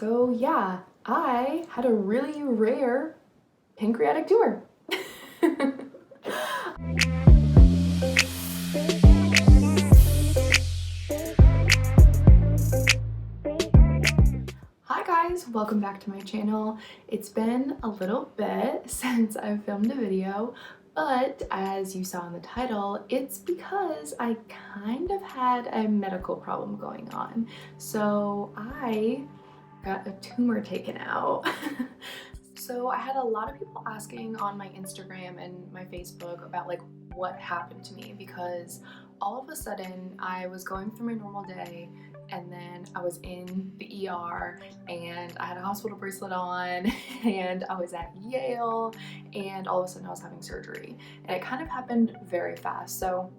So yeah, I had a really rare pancreatic tumor. Hi guys, welcome back to my channel. It's been a little bit since I've filmed a video, but as you saw in the title, it's because I kind of had a medical problem going on. So I got a tumor taken out. So I had a lot of people asking on my Instagram and my Facebook about like what happened to me, because all of a sudden I was going through my normal day and then I was in the ER and I had a hospital bracelet on and I was at Yale and all of a sudden I was having surgery, and it kind of happened very fast. So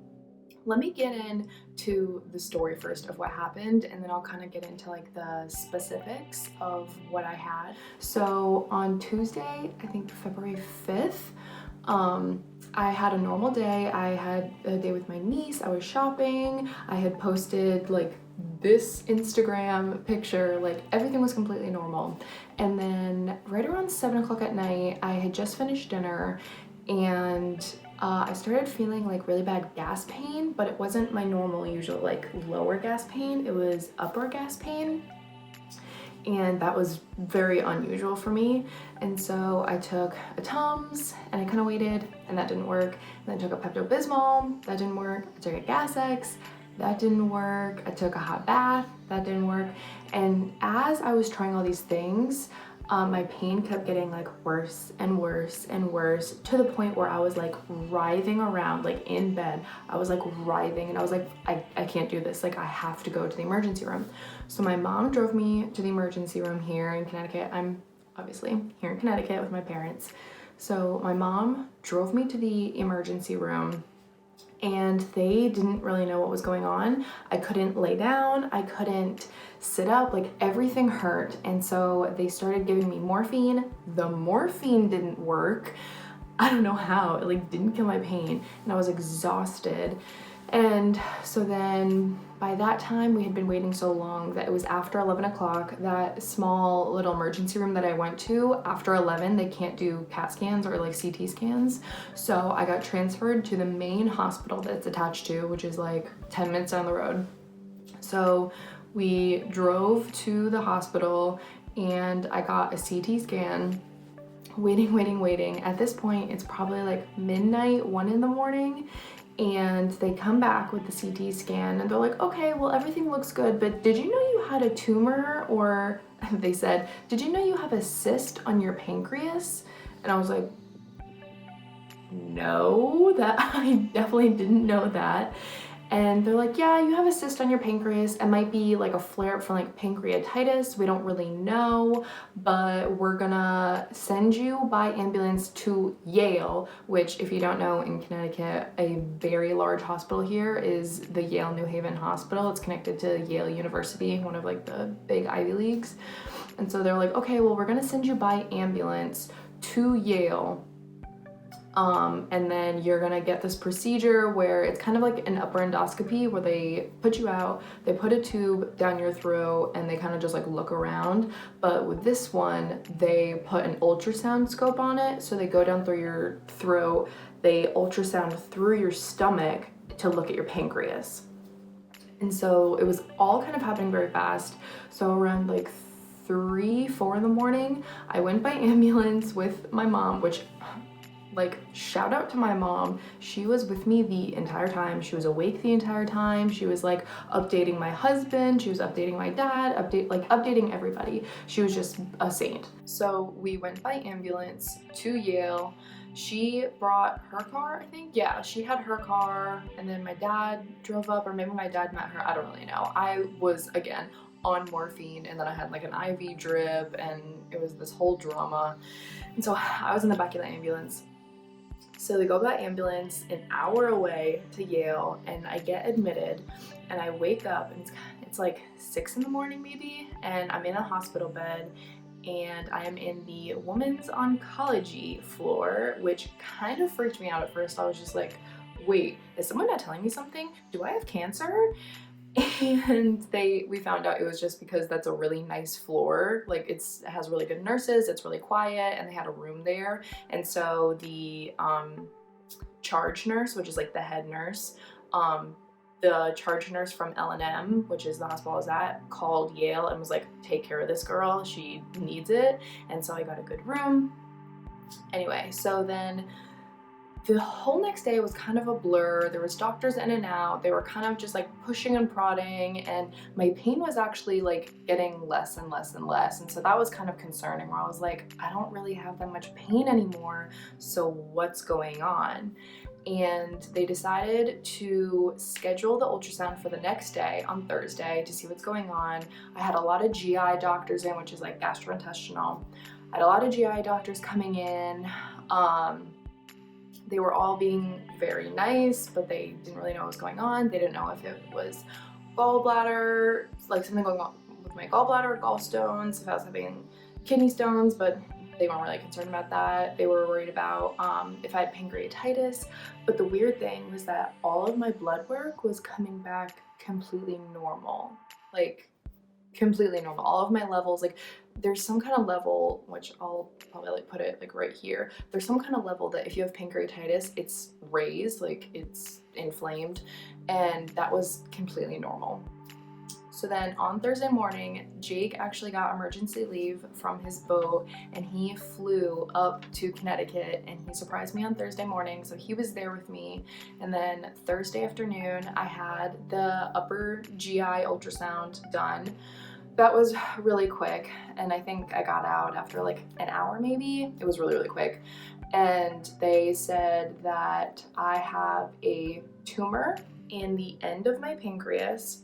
let me get into the story first of what happened, and then I'll kind of get into like the specifics of what I had. So on Tuesday, I think February 5th, I had a normal day. I had a day with my niece. I was shopping. I had posted like this Instagram picture, like everything was completely normal. And then right around 7 o'clock at night, I had just finished dinner and I started feeling like really bad gas pain, but it wasn't my normal usual like lower gas pain, it was upper gas pain. And that was very unusual for me. And so I took a Tums and I kind of waited and that didn't work. And then I took a Pepto-Bismol, that didn't work. I took a Gas-X, that didn't work. I took a hot bath, that didn't work. And as I was trying all these things, my pain kept getting like worse and worse and worse, to the point where I was like writhing around, like in bed. I was like writhing and I was like, I can't do this. Like I have to go to the emergency room. So my mom drove me to the emergency room here in Connecticut. I'm obviously here in Connecticut with my parents. So my mom drove me to the emergency room and they didn't really know what was going on. I couldn't lay down, I couldn't sit up, like everything hurt. And so they started giving me morphine. The morphine didn't work. I don't know how, it like didn't kill my pain, and I was exhausted. And so then by that time, we had been waiting so long that it was after 11 o'clock. That small little emergency room that I went to, after 11, they can't do CAT scans or like CT scans. So I got transferred to the main hospital that it's attached to, which is like 10 minutes down the road. So we drove to the hospital and I got a CT scan. Waiting. At this point, it's probably like midnight, 1 in the morning. And they come back with the CT scan and they're like, okay, well, everything looks good, but did you know you had a tumor? Or they said, did you know you have a cyst on your pancreas? And I was like, no, that I definitely didn't know that. And they're like, yeah, you have a cyst on your pancreas. It might be like a flare-up from like pancreatitis. We don't really know, but we're gonna send you by ambulance to Yale, which, if you don't know, in Connecticut, a very large hospital here is the Yale New Haven Hospital. It's connected to Yale University, one of like the big Ivy Leagues. And so they're like, okay, well, we're gonna send you by ambulance to Yale. And then you're gonna get this procedure where it's kind of like an upper endoscopy, where they put you out, they put a tube down your throat, and they kind of just like look around. But with this one, they put an ultrasound scope on it. So they go down through your throat, they ultrasound through your stomach to look at your pancreas. And so it was all kind of happening very fast. So around like 3, 4 in the morning, I went by ambulance with my mom, which, like, shout out to my mom. She was with me the entire time. She was awake the entire time. She was like updating my husband. She was updating my dad, updating everybody. She was just a saint. So we went by ambulance to Yale. She brought her car, I think. Yeah, she had her car, and then my dad drove up, or maybe my dad met her. I don't really know. I was, again, on morphine, and then I had like an IV drip, and it was this whole drama. And so I was in the back of the ambulance. So they go by ambulance an hour away to Yale, and I get admitted, and I wake up, and it's like 6 in the morning maybe, and I'm in a hospital bed, and I am in the women's oncology floor, which kind of freaked me out at first. I was just like, wait, is someone not telling me something? Do I have cancer? And we found out it was just because that's a really nice floor. Like it has really good nurses, it's really quiet, and they had a room there. And so the charge nurse, which is like the head nurse, the charge nurse from L&M, which is the hospital I was at, called Yale and was like, take care of this girl, she needs it. And so I got a good room. Anyway, so then the whole next day was kind of a blur. There was doctors in and out. They were kind of just like pushing and prodding, and my pain was actually like getting less and less and less. And so that was kind of concerning, where I was like, I don't really have that much pain anymore. So what's going on? And they decided to schedule the ultrasound for the next day on Thursday to see what's going on. I had a lot of GI doctors in, which is like gastrointestinal. I had a lot of GI doctors coming in. They were all being very nice, but they didn't really know what was going on. They didn't know if it was gallbladder, like something going on with my gallbladder, gallstones, if I was having kidney stones, but they weren't really concerned about that. They were worried about if I had pancreatitis. But the weird thing was that all of my blood work was coming back completely normal. Like completely normal. All of my levels, like there's some kind of level, which I'll probably like put it like right here. There's some kind of level that if you have pancreatitis, it's raised, like it's inflamed, and that was completely normal. So then on Thursday morning, Jake actually got emergency leave from his boat and he flew up to Connecticut and he surprised me on Thursday morning. So he was there with me. And then Thursday afternoon, I had the upper GI ultrasound done. That was really quick. And I think I got out after like an hour maybe. It was really, really quick. And they said that I have a tumor in the end of my pancreas,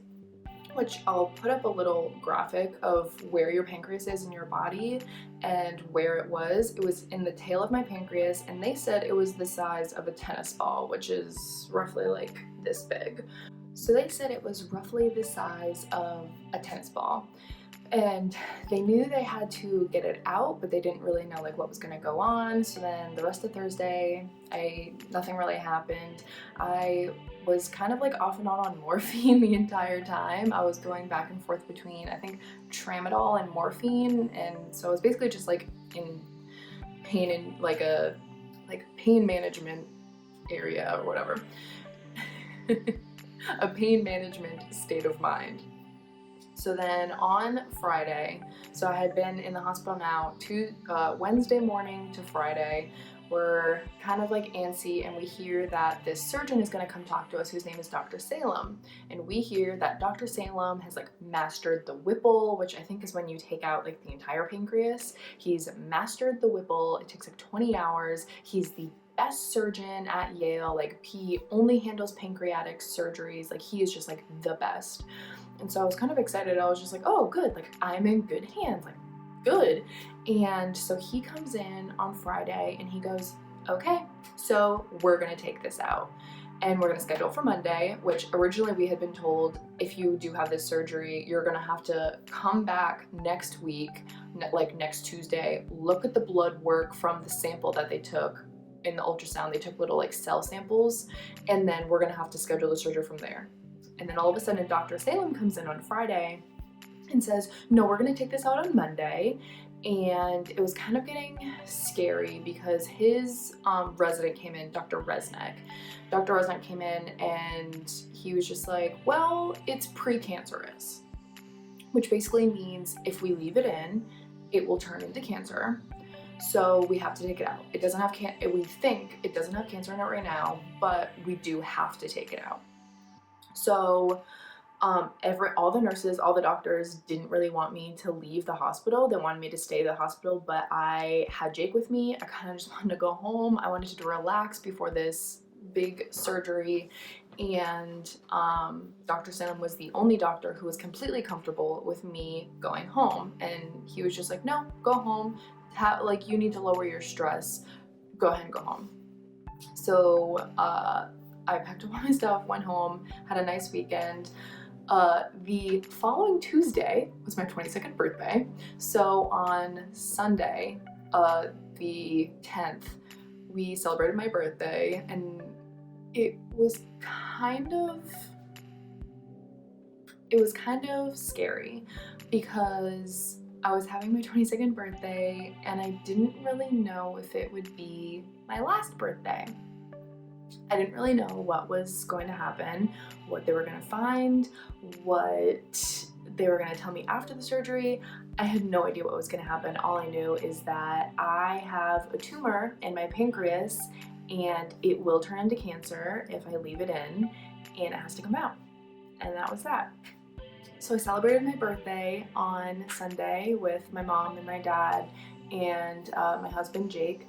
which I'll put up a little graphic of where your pancreas is in your body and where it was. It was in the tail of my pancreas, and they said it was the size of a tennis ball, which is roughly like this big. So they said it was roughly the size of a tennis ball. And they knew they had to get it out, but they didn't really know like what was gonna go on. So then the rest of Thursday, nothing really happened. I was kind of like off and on morphine the entire time. I was going back and forth between, I think, tramadol and morphine, and so I was basically just like in pain in like a pain management area or whatever. A pain management state of mind. So then on Friday, so I had been in the hospital now Wednesday morning to Friday. We're kind of like antsy, and we hear that this surgeon is going to come talk to us, whose name is Dr. Salem. And we hear that Dr. Salem has like mastered the Whipple, which I think is when you take out like the entire pancreas. He's mastered the Whipple. It takes like 20 hours. He's the best surgeon at Yale. Like he only handles pancreatic surgeries. Like he is just like the best. And so I was kind of excited. I was just like, oh, good. Like I'm in good hands. Like good. And so he comes in on Friday and he goes, okay, so we're going to take this out and we're going to schedule for Monday, which originally we had been told if you do have this surgery, you're going to have to come back next week, like next Tuesday, look at the blood work from the sample that they took in the ultrasound. They took little like cell samples, and then we're going to have to schedule the surgery from there. And then all of a sudden Dr. Salem comes in on Friday and says, no, we're going to take this out on Monday. And it was kind of getting scary because his resident came in, Dr. Resnick. Dr. Resnick came in and he was just like, well, it's precancerous, which basically means if we leave it in, it will turn into cancer. So we have to take it out. It doesn't have we think it doesn't have cancer in it right now, but we do have to take it out. So all the nurses, all the doctors didn't really want me to leave the hospital. They wanted me to stay at the hospital, but I had Jake with me. I kind of just wanted to go home. I wanted to relax before this big surgery. And Dr. Salem was the only doctor who was completely comfortable with me going home. And he was just like, no, go home. Like, you need to lower your stress. Go ahead and go home. So I packed up all my stuff, went home, had a nice weekend. The following Tuesday was my 22nd birthday. So on Sunday, the 10th, we celebrated my birthday, and it was kind of it was kind of scary because I was having my 22nd birthday and I didn't really know if it would be my last birthday. I didn't really know what was going to happen, what they were going to find, what they were going to tell me after the surgery. I had no idea what was going to happen. All I knew is that I have a tumor in my pancreas and it will turn into cancer if I leave it in, and it has to come out. And that was that. So I celebrated my birthday on Sunday with my mom and my dad and my husband Jake.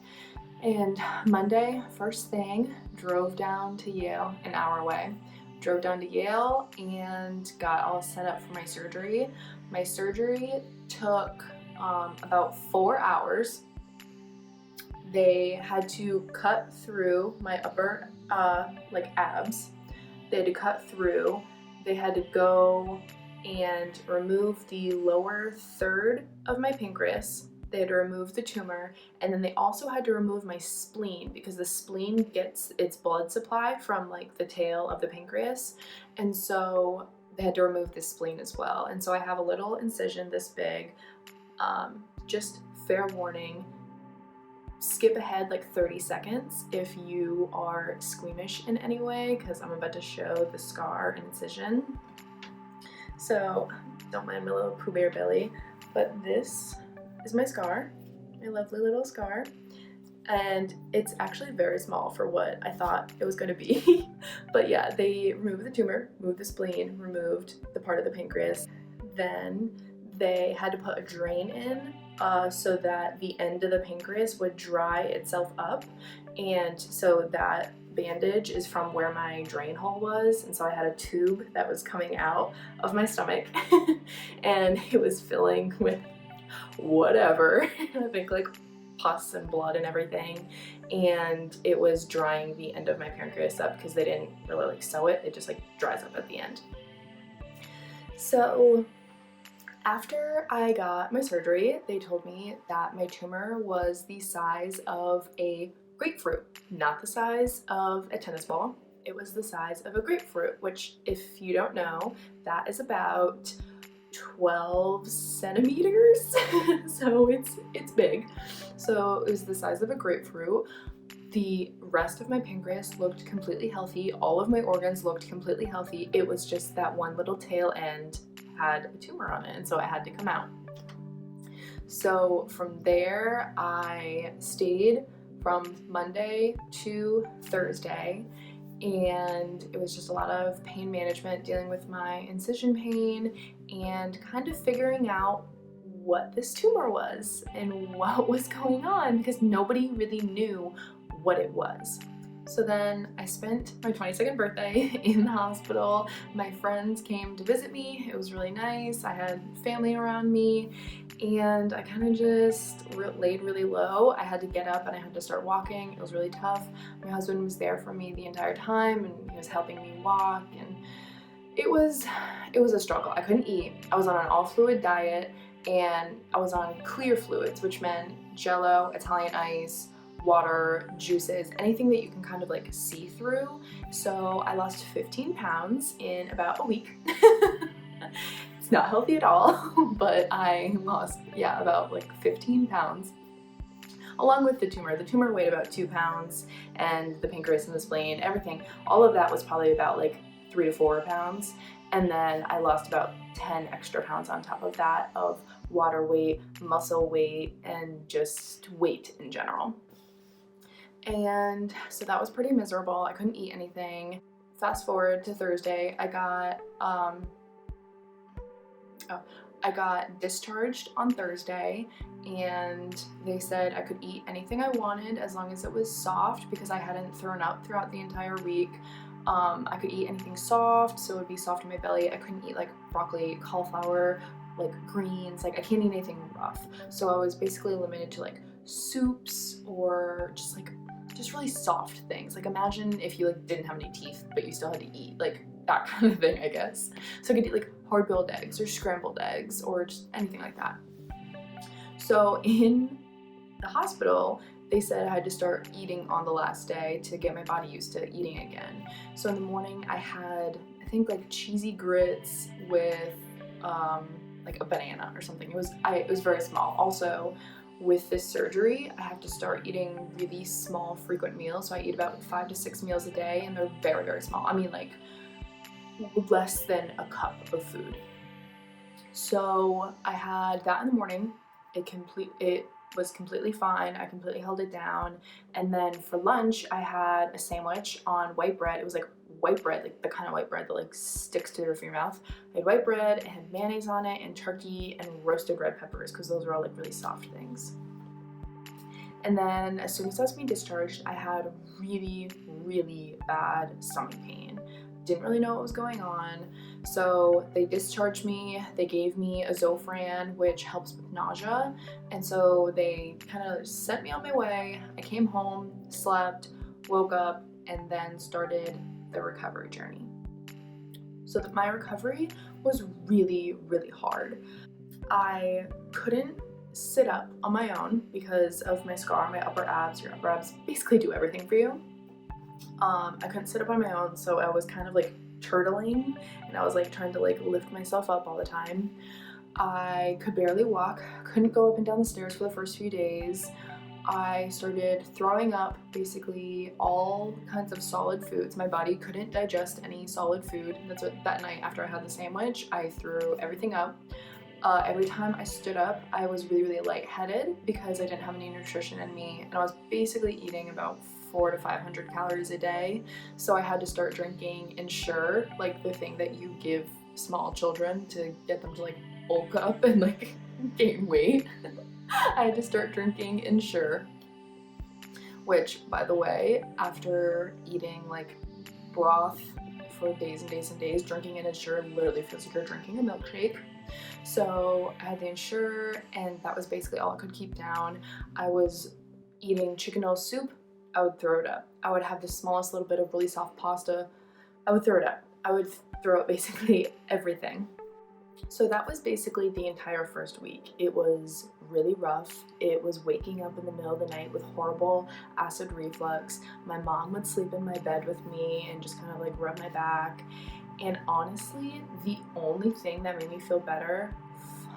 And Monday, first thing, drove down to Yale, an hour away. Drove down to Yale and got all set up for my surgery. My surgery took about 4 hours. They had to cut through my upper abs. They had to cut through. They had to go and remove the lower third of my pancreas. They had to remove the tumor, and then they also had to remove my spleen because the spleen gets its blood supply from like the tail of the pancreas, and so they had to remove the spleen as well. And so I have a little incision this big. Just fair warning, skip ahead like 30 seconds if you are squeamish in any way, because I'm about to show the scar and incision. So don't mind my little Pooh Bear belly, but this is my scar, my lovely little scar, and it's actually very small for what I thought it was going to be. But yeah, they removed the tumor, removed the spleen, removed the part of the pancreas. Then they had to put a drain in so that the end of the pancreas would dry itself up, and so that bandage is from where my drain hole was, and so I had a tube that was coming out of my stomach and it was filling with whatever, I think like pus and blood and everything, and it was drying the end of my pancreas up because they didn't really like sew it, it just like dries up at the end. So after I got my surgery, they told me that my tumor was the size of a grapefruit, not the size of a tennis ball. It was the size of a grapefruit, which, if you don't know, that is about 12 centimeters. So it's big. So it was the size of a grapefruit. The rest of my pancreas looked completely healthy. All of my organs looked completely healthy. It was just that one little tail end had a tumor on it, and so it had to come out. So from there, I stayed from Monday to Thursday, and it was just a lot of pain management, dealing with my incision pain and kind of figuring out what this tumor was and what was going on, because nobody really knew what it was. So then I spent my 22nd birthday in the hospital. My friends came to visit me. It was really nice. I had family around me, and I kind of just laid really low. I had to get up and I had to start walking. It was really tough. My husband was there for me the entire time, and he was helping me walk, and it was a struggle. I couldn't eat. I was on an all fluid diet, and I was on clear fluids, which meant Jello, Italian ice, water, juices, anything that you can kind of like see through. So I lost 15 pounds in about a week. It's not healthy at all, but I lost, about like 15 pounds. Along with the tumor. The tumor weighed about 2 pounds, and the pancreas and the spleen, everything, all of that was probably about like 3 to 4 pounds. And then I lost about 10 extra pounds on top of that of water weight, muscle weight, and just weight in general. And so that was pretty miserable. I couldn't eat anything. Fast forward to Thursday, I got discharged on Thursday, and they said I could eat anything I wanted as long as it was soft, because I hadn't thrown up throughout the entire week. I could eat anything soft, so it would be soft in my belly. I couldn't eat like broccoli, cauliflower, like greens, like I can't eat anything rough. So I was basically limited to like soups or just really soft things. Like imagine if you like didn't have any teeth, but you still had to eat, like that kind of thing, I guess. So I could eat like hard-boiled eggs or scrambled eggs or just anything like that. So in the hospital, they said I had to start eating on the last day to get my body used to eating again. So in the morning I had, I think, like cheesy grits with like a banana or something. It was very small. Also, with this surgery, I have to start eating really small, frequent meals. So I eat about 5 to 6 meals a day, and they're very, very small. I mean, like less than a cup of food. So I had that in the morning. It was completely fine. I completely held it down. And then for lunch, I had a sandwich on white bread. It was like white bread, like the kind of white bread that like sticks to your mouth. I had white bread, it had mayonnaise on it, and turkey and roasted red peppers, because those are all like really soft things. And then as soon as I was being discharged, I had really, really bad stomach pain. Didn't really know what was going on. So they discharged me. They gave me a Zofran, which helps with nausea. And so they kind of sent me on my way. I came home, slept, woke up, and then started the recovery journey. So my recovery was really, really hard. I couldn't sit up on my own because of my scar on my upper abs. Your upper abs basically do everything for you. I couldn't sit up on my own, so I was kind of like turtling, and I was like trying to like lift myself up all the time. I could barely walk, couldn't go up and down the stairs for the first few days. I started throwing up basically all kinds of solid foods. My body couldn't digest any solid food. That's what that night after I had the sandwich, I threw everything up. Every time I stood up, I was really, really lightheaded because I didn't have any nutrition in me, and I was basically eating about 400 to 500 calories a day. So I had to start drinking Ensure, like the thing that you give small children to get them to like bulk up and like gain weight. I had to start drinking Ensure, which, by the way, after eating like broth for days and days and days, drinking an Ensure literally feels like you're drinking a milkshake. So I had the Ensure, and that was basically all I could keep down. I was eating chicken noodle soup, I would throw it up. I would have the smallest little bit of really soft pasta, I would throw it up. I would throw up basically everything. So that was basically the entire first week. It was really rough. It was waking up in the middle of the night with horrible acid reflux. My mom would sleep in my bed with me and just kind of like rub my back. And honestly, the only thing that made me feel better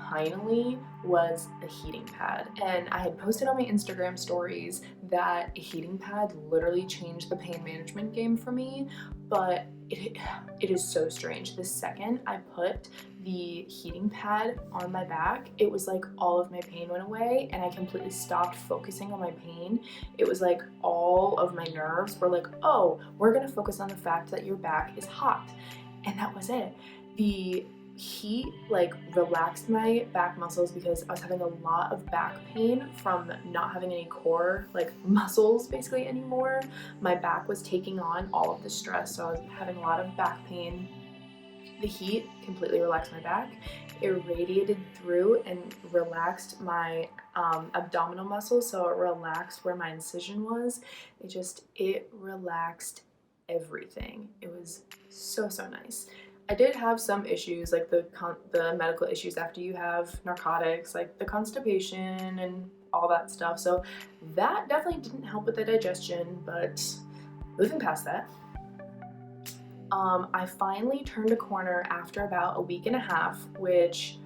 finally was a heating pad. And I had posted on my Instagram stories that a heating pad literally changed the pain management game for me, but it is so strange. The second I put the heating pad on my back, it was like all of my pain went away, and I completely stopped focusing on my pain. It was like all of my nerves were like, oh, we're gonna focus on the fact that your back is hot. And that was it. The heat like relaxed my back muscles because I was having a lot of back pain from not having any core like muscles basically anymore. My back was taking on all of the stress, so I was having a lot of back pain. The heat completely relaxed my back. It radiated through and relaxed my abdominal muscles, so it relaxed where my incision was. It relaxed everything. It was so nice. I did have some issues, like the medical issues after you have narcotics, like the constipation and all that stuff. So that definitely didn't help with the digestion, but moving past that, I finally turned a corner after about a week and a half, which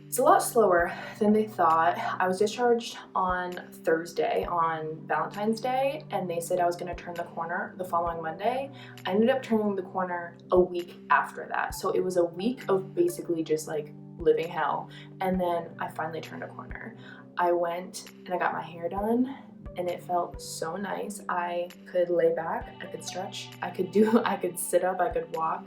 is a lot slower than they thought. I was discharged on Thursday, on Valentine's Day, and they said I was going to turn the corner the following Monday. I ended up turning the corner a week after that. So it was a week of basically just like living hell. And then I finally turned a corner. I went and I got my hair done, and it felt so nice. I could lay back, I could stretch, I could sit up, I could walk.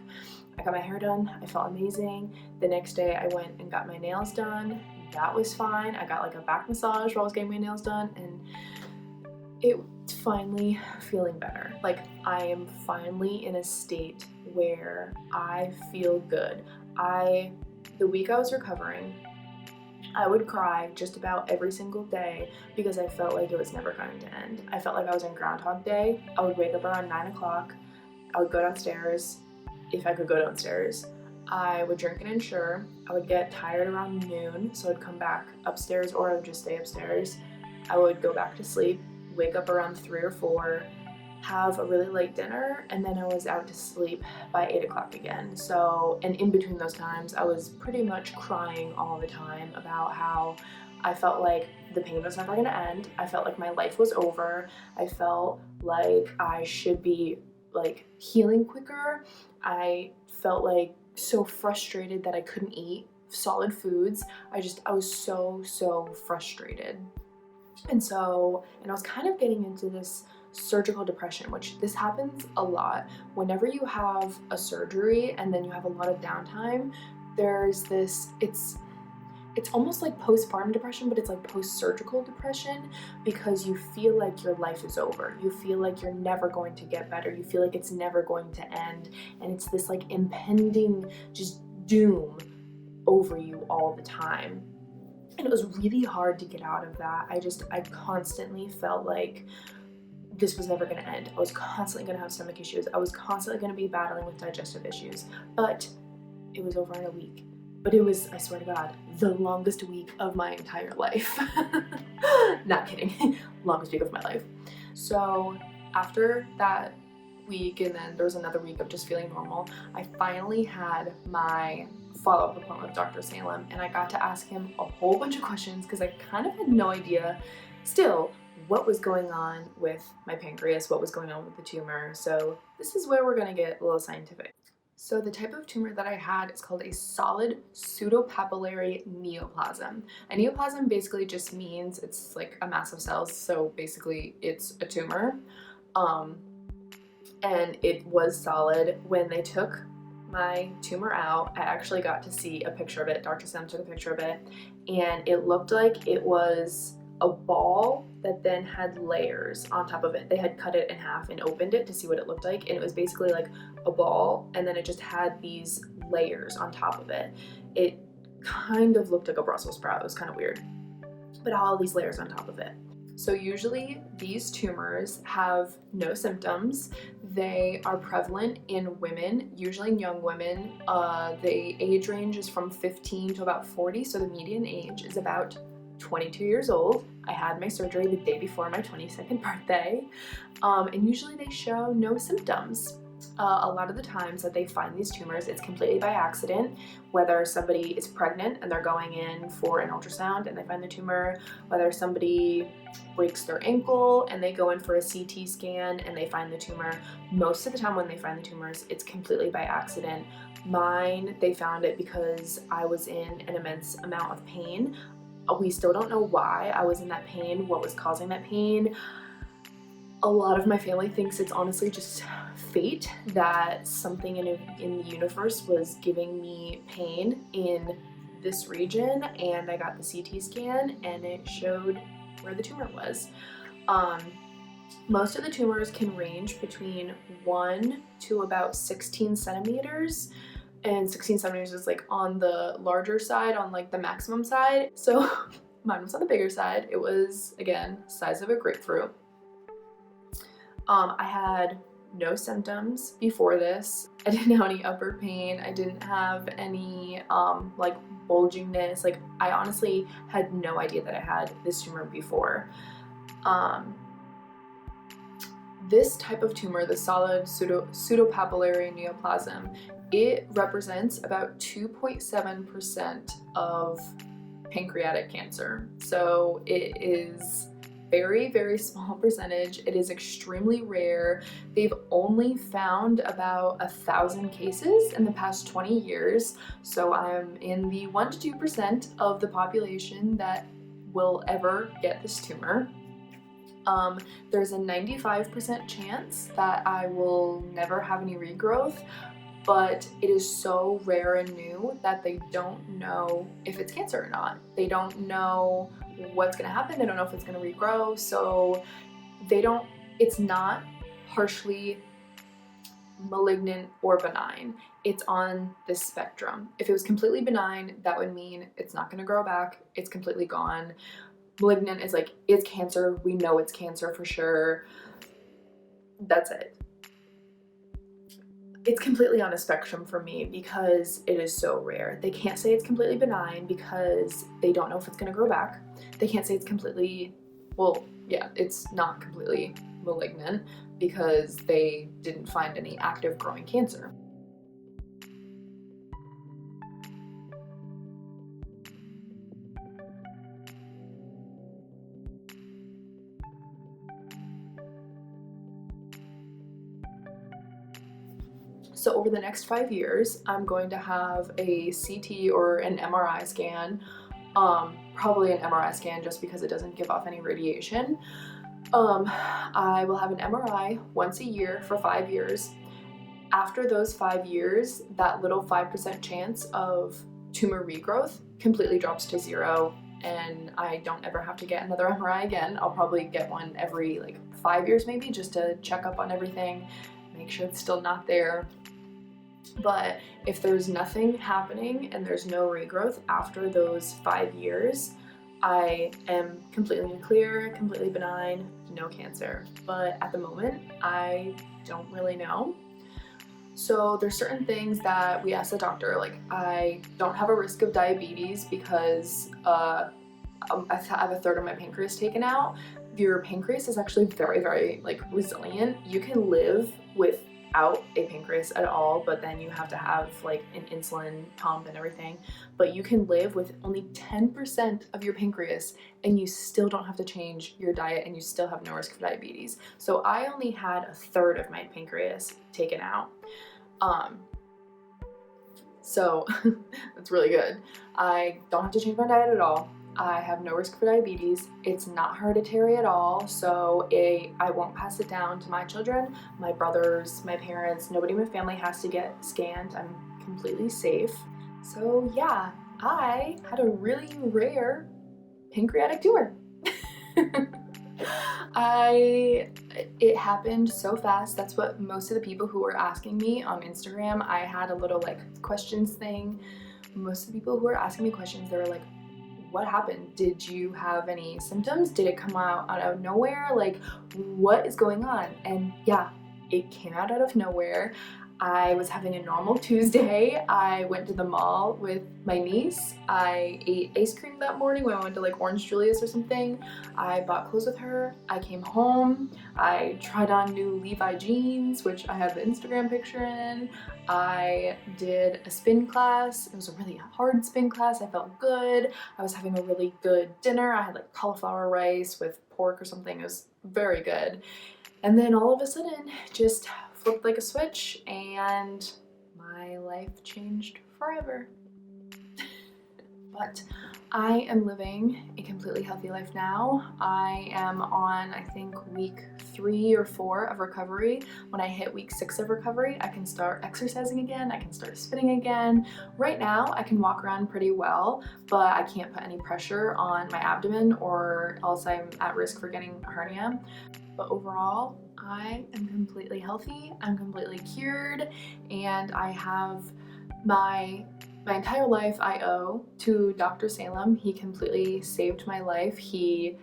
I got my hair done, I felt amazing. The next day I went and got my nails done. That was fine. I got like a back massage while I was getting my nails done, and it's finally feeling better. Like I am finally in a state where I feel good. The week I was recovering, I would cry just about every single day because I felt like it was never going to end. I felt like I was in Groundhog Day. I would wake up around 9 o'clock. I would go downstairs, if I could go downstairs. I would drink an Ensure. I would get tired around noon, so I'd come back upstairs, or I would just stay upstairs. I would go back to sleep. wake up around 3 or 4, have a really late dinner, and then I was out to sleep by 8 o'clock again. So, and in between those times, I was pretty much crying all the time about how I felt like the pain was never gonna end. I felt like my life was over. I felt like I should be like healing quicker. I felt like so frustrated that I couldn't eat solid foods. I was so frustrated. And I was kind of getting into this surgical depression, which this happens a lot. Whenever you have a surgery and then you have a lot of downtime, there's this, it's almost like postpartum depression, but it's like post-surgical depression, because you feel like your life is over. You feel like you're never going to get better. You feel like it's never going to end. And it's this like impending just doom over you all the time. And it was really hard to get out of that. I constantly felt like this was never gonna end. I was constantly gonna have stomach issues. I was constantly gonna be battling with digestive issues, but it was over in a week. But it was, I swear to God, the longest week of my entire life. Not kidding, longest week of my life. So after that week, and then there was another week of just feeling normal, I finally had my follow-up appointment with Dr. Salem, and I got to ask him a whole bunch of questions because I kind of had no idea still what was going on with my pancreas, what was going on with the tumor. So this is where we're gonna get a little scientific. So the type of tumor that I had is called a solid pseudopapillary neoplasm. A neoplasm basically just means it's like a mass of cells, so basically it's a tumor. And it was solid. When they took my tumor out, I actually got to see a picture of it. Dr. Sam took a picture of it, and it looked like it was a ball that then had layers on top of it. They had cut it in half and opened it to see what it looked like, and it was basically like a ball, and then it just had these layers on top of it. It kind of looked like a Brussels sprout. It was kind of weird, but all these layers on top of it. So usually these tumors have no symptoms. They are prevalent in women, usually in young women. The age range is from 15 to about 40, so the median age is about 22 years old. I had my surgery the day before my 22nd birthday, and usually they show no symptoms. A lot of the times that they find these tumors, it's completely by accident, whether somebody is pregnant and they're going in for an ultrasound and they find the tumor, whether somebody breaks their ankle and they go in for a CT scan and they find the tumor. Most of the time when they find the tumors, it's completely by accident. Mine, they found it because I was in an immense amount of pain. We still don't know why I was in that pain, what was causing that pain. A lot of my family thinks it's honestly just fate, that something in the universe was giving me pain in this region, and I got the CT scan and it showed where the tumor was. Most of the tumors can range between 1 to about 16 centimeters. And 16 centimeters is like on the larger side, on like the maximum side. So mine was on the bigger side. It was, again, size of a grapefruit. I had no symptoms before this. I didn't have any upper pain. I didn't have any like bulginess. Like, I honestly had no idea that I had this tumor before. This type of tumor, the solid pseudopapillary neoplasm, it represents about 2.7% of pancreatic cancer. So it is very, very small percentage. It is extremely rare. They've only found about 1,000 cases in the past 20 years. So I'm in the 1 to 2% of the population that will ever get this tumor. There's a 95% chance that I will never have any regrowth, but it is so rare and new that they don't know if it's cancer or not. They don't know what's gonna happen. They don't know if it's gonna regrow. So it's not partially malignant or benign. It's on this spectrum. If it was completely benign, that would mean it's not gonna grow back. It's completely gone. Malignant is like, it's cancer. We know it's cancer for sure. That's it. It's completely on a spectrum for me because it is so rare. They can't say it's completely benign because they don't know if it's gonna grow back. They can't say it's completely, well, yeah, it's not completely malignant because they didn't find any active growing cancer. So over the next 5 years, I'm going to have a CT or an MRI scan, probably an MRI scan just because it doesn't give off any radiation. I will have an MRI once a year for 5 years. After those 5 years, that little 5% chance of tumor regrowth completely drops to 0, and I don't ever have to get another MRI again. I'll probably get one every like 5 years maybe, just to check up on everything, make sure it's still not there. But if there's nothing happening and there's no regrowth after those 5 years, I am completely clear, completely benign, no cancer. But at the moment, I don't really know. So there's certain things that we ask the doctor, like I don't have a risk of diabetes because I have a third of my pancreas taken out. Your pancreas is actually very, very like resilient. You can live without a pancreas at all, but then you have to have like an insulin pump and everything. But you can live with only 10% of your pancreas and you still don't have to change your diet and you still have no risk for diabetes. So I only had a third of my pancreas taken out. So that's really good. I don't have to change my diet at all. I have no risk for diabetes. It's not hereditary at all, so I won't pass it down to my children, my brothers, my parents. Nobody in my family has to get scanned. I'm completely safe. So yeah, I had a really rare pancreatic tumor. It happened so fast. That's what most of the people who were asking me on Instagram, I had a little like questions thing. Most of the people who were asking me questions, they were like, what happened? Did you have any symptoms? Did it come out of nowhere? Like, what is going on? And yeah, it came out of nowhere. I was having a normal Tuesday. I went to the mall with my niece. I ate ice cream that morning when I went to like Orange Julius or something. I bought clothes with her. I came home. I tried on new Levi jeans, which I have the Instagram picture in. I did a spin class. It was a really hard spin class. I felt good. I was having a really good dinner. I had like cauliflower rice with pork or something. It was very good. And then all of a sudden, just flipped like a switch and my life changed forever. But I am living a completely healthy life now. I am on, I think, week 3 or 4 of recovery. When I hit week 6 of recovery, I can start exercising again. I can start spinning again. Right now, I can walk around pretty well, but I can't put any pressure on my abdomen or else I'm at risk for getting a hernia. But overall, I am completely healthy, I'm completely cured, and I have my entire life I owe to Dr. Salem. He completely saved my life. He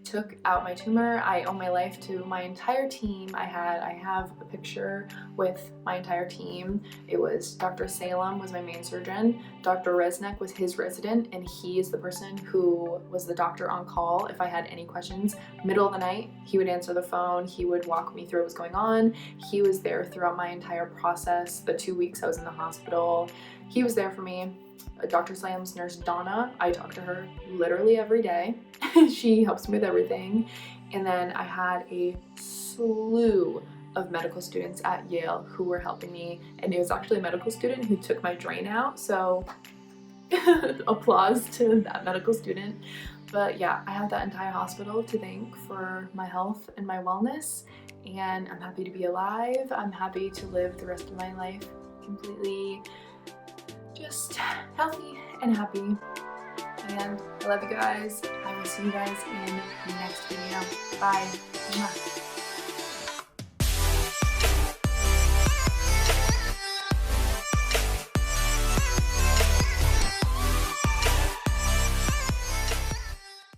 took out my tumor. I owe my life to my entire team. I have a picture with my entire team. It was Dr. Salem was my main surgeon. Dr. Resnick was his resident, and he is the person who was the doctor on call. If I had any questions, middle of the night, he would answer the phone. He would walk me through what was going on. He was there throughout my entire process. The 2 weeks I was in the hospital, he was there for me. Dr. Salem's nurse, Donna, I talk to her literally every day. She helps me with everything. And then I had a slew of medical students at Yale who were helping me, and it was actually a medical student who took my drain out, so applause to that medical student. But yeah, I have that entire hospital to thank for my health and my wellness, and I'm happy to be alive. I'm happy to live the rest of my life completely just healthy and happy. And I love you guys. I will see you guys in the next video. Bye. Mwah.